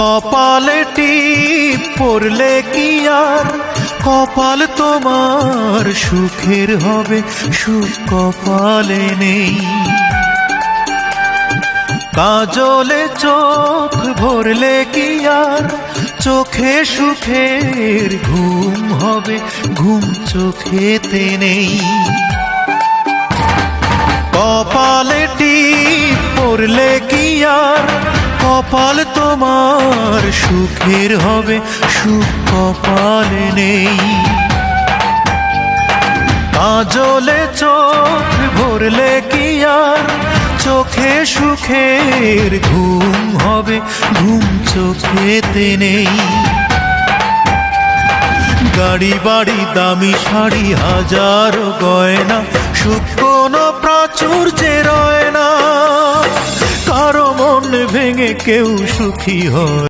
কপালে টিপ পড়লে কি আর কপাল তোমার সুখের হবে, সুখ কপালে নেই। কাজলে চোখ ভরলে কি আর চোখে সুখের ঘুম হবে, ঘুম চোখেতে নেই। কপালে টিপ পড়লে কি আর কপাল তোমার সুখের হবে, সুখ কপালে নেই। কাজলে চোখ ভরলে কি আর চোখে সুখের ঘুম হবে, ঘুম চোখেতে নেই। গাড়ি বাড়ি দামি শাড়ি হাজারো গয়না, সুখ কোনো প্রাচুর্যে রয় না। কারো মন ভেঙে কেউ সুখী হয়।